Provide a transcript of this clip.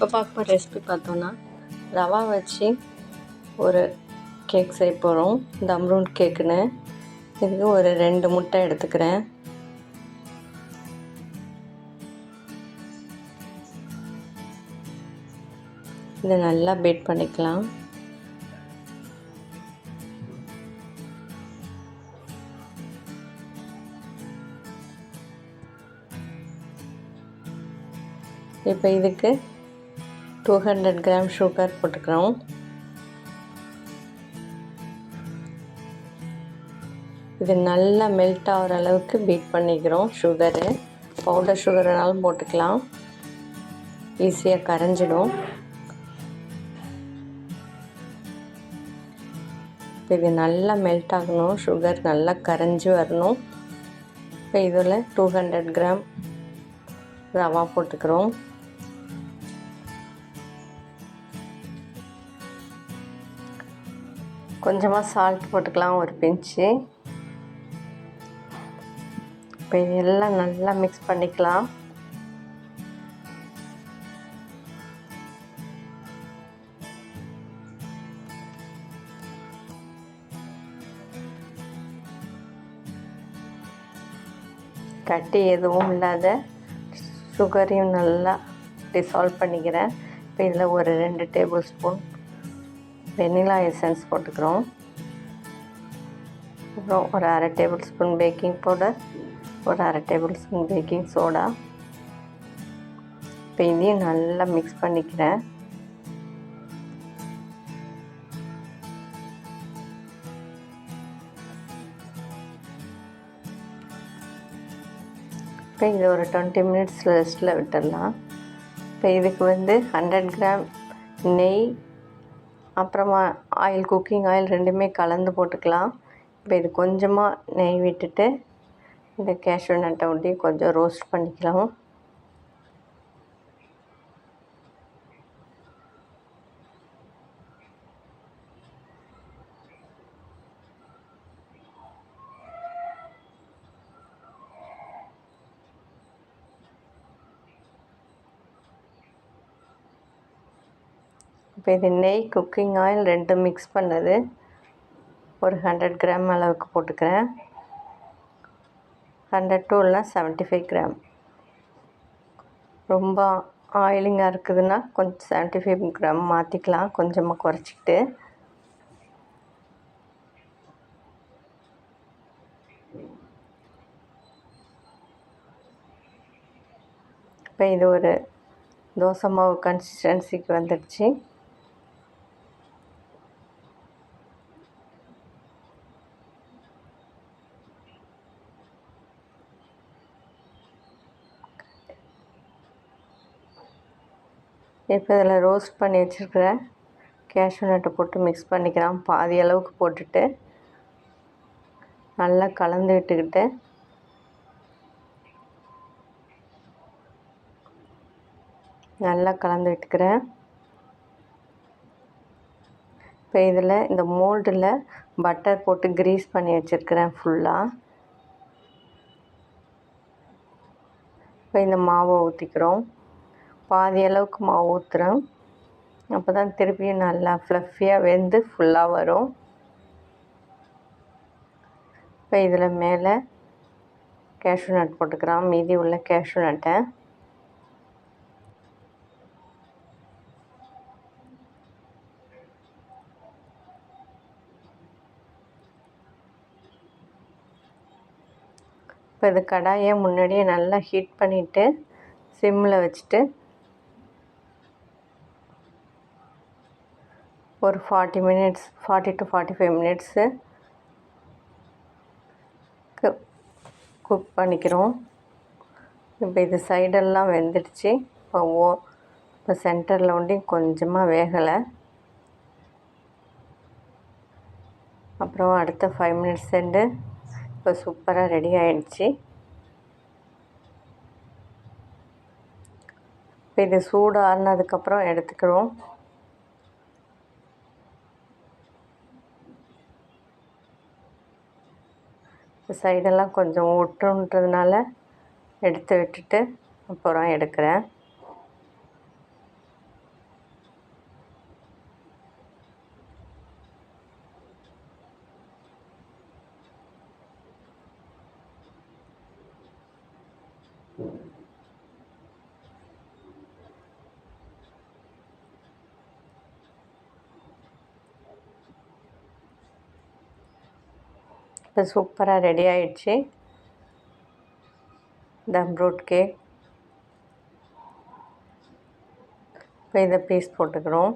இப்போ பார்க்க போகிற ரெசிபி பார்த்தோன்னா ரவா வச்சு ஒரு கேக் செய்ய போகிறோம். தம் ரூட் கேக்குன்னு. இதுக்கு ஒரு 2 முட்டை எடுத்துக்கிறேன். இதை நல்லா பீட் பண்ணிக்கலாம். இப்போ இதுக்கு 200 கிராம் சுகர் போட்டுக்கிறோம். இது நல்லா மெல்ட் ஆகிற அளவுக்கு பீட் பண்ணிக்கிறோம். சுகரு பவுடர் சுகர்னாலும் போட்டுக்கலாம், ஈஸியாக கரைஞ்சிடும். இது நல்லா மெல்ட் ஆகணும், சுகர் நல்லா கரைஞ்சி வரணும். இப்போ இதில் 200 கிராம் ரவா போட்டுக்கிறோம். கொஞ்சமாக சால்ட் போட்டுக்கலாம், ஒரு பிஞ்சு. இப்போ இதெல்லாம் நல்லா மிக்ஸ் பண்ணிக்கலாம். கட்டி எதுவும் இல்லாத சுகரையும் நல்லா டிசால்வ் பண்ணிக்கிறேன். இப்போ இதில் ஒரு 2 டேபிள் ஸ்பூன் வெனிலா எசன்ஸ் போட்டுக்கிறோம். அப்புறம் ஒரு 1/2 டேபிள் ஸ்பூன் பேக்கிங் பவுடர், ஒரு 1/2 டேபிள் ஸ்பூன் பேக்கிங் சோடா. இப்போ இதையும் நல்லா மிக்ஸ் பண்ணிக்கிறேன். இப்போ இது ஒரு 20 மினிட்ஸ் ரெஸ்ட்டில் விட்டுடலாம். இப்போ இதுக்கு 100 கிராம் நெய், அப்புறமா ஆயில், குக்கிங் ஆயில் ரெண்டுமே கலந்து போட்டுக்கலாம். இப்போ இது கொஞ்சமாக நெய் விட்டுட்டு இந்த கேஷ்யூ நட்டை ஒட்டி கொஞ்சம் ரோஸ்ட் பண்ணிக்கலாம். இப்போ இது நெய், குக்கிங் ஆயில் ரெண்டும் மிக்ஸ் பண்ணது ஒரு 100 கிராம் அளவுக்கு போட்டுக்கிறேன். 100 இல்லைனா 75 கிராம். ரொம்ப ஆயிலிங்காக இருக்குதுன்னா கொஞ்சம் 75 கிராம் மாற்றிக்கலாம், கொஞ்சமாக குறைச்சிக்கிட்டு. இப்போ இது ஒரு தோசை மாவு கன்சிஸ்டன்சிக்கு வந்துடுச்சு. இப்போ இதில் ரோஸ்ட் பண்ணி வச்சுருக்கிற கேஷ்யூ நட்டை போட்டு மிக்ஸ் பண்ணிக்கலாம். பாதி அளவுக்கு போட்டுட்டு நல்லா கலந்து விட்டுக்கிட்டு நல்லா கலந்து விட்டுக்கிறேன். இப்போ இதில் இந்த மோல்டில் பட்டர் போட்டு கிரீஸ் பண்ணி வச்சுருக்கிறேன் ஃபுல்லாக. இப்போ இந்த மாவை ஊற்றிக்கிறோம். பாதி அளவுக்கு மாவு ஊற்றுறோம். அப்போ தான் திருப்பியும் நல்லா ஃப்ளஃபியாக வெந்து ஃபுல்லாக வரும். இப்போ இதில் மேலே கேஷ்யூ நட் போட்டுக்கிறோம், மீதி உள்ள கேஷ்யூ நட்டை. இப்போ இது கடாயை முன்னாடியே நல்லா ஹீட் பண்ணிவிட்டு சிம்மில் வச்சுட்டு ஒரு 40 to 45 மினிட்ஸு குக் பண்ணிக்கிறோம். இப்போ இது சைடெல்லாம் வெந்துடுச்சு. இப்போ சென்டரில் ஒண்டி கொஞ்சமாக வேகலை. அப்புறம் அடுத்த 5 மினிட்ஸ் சென்று இப்போ சூப்பராக ரெடி ஆகிடுச்சு. இப்போ இது சூடு ஆறுனதுக்கப்புறம் எடுத்துக்கிறோம். சைடெல்லாம் கொஞ்சம் ஒட்டுன்றதுனால எடுத்து விட்டுட்டு அப்புறம் எடுக்கிறேன். இப்போ சூப்பராக ரெடி ஆயிடுச்சு தம் ஃப்ரூட் கேக். இப்போ இதை பீஸ் போட்டுக்கிறோம்.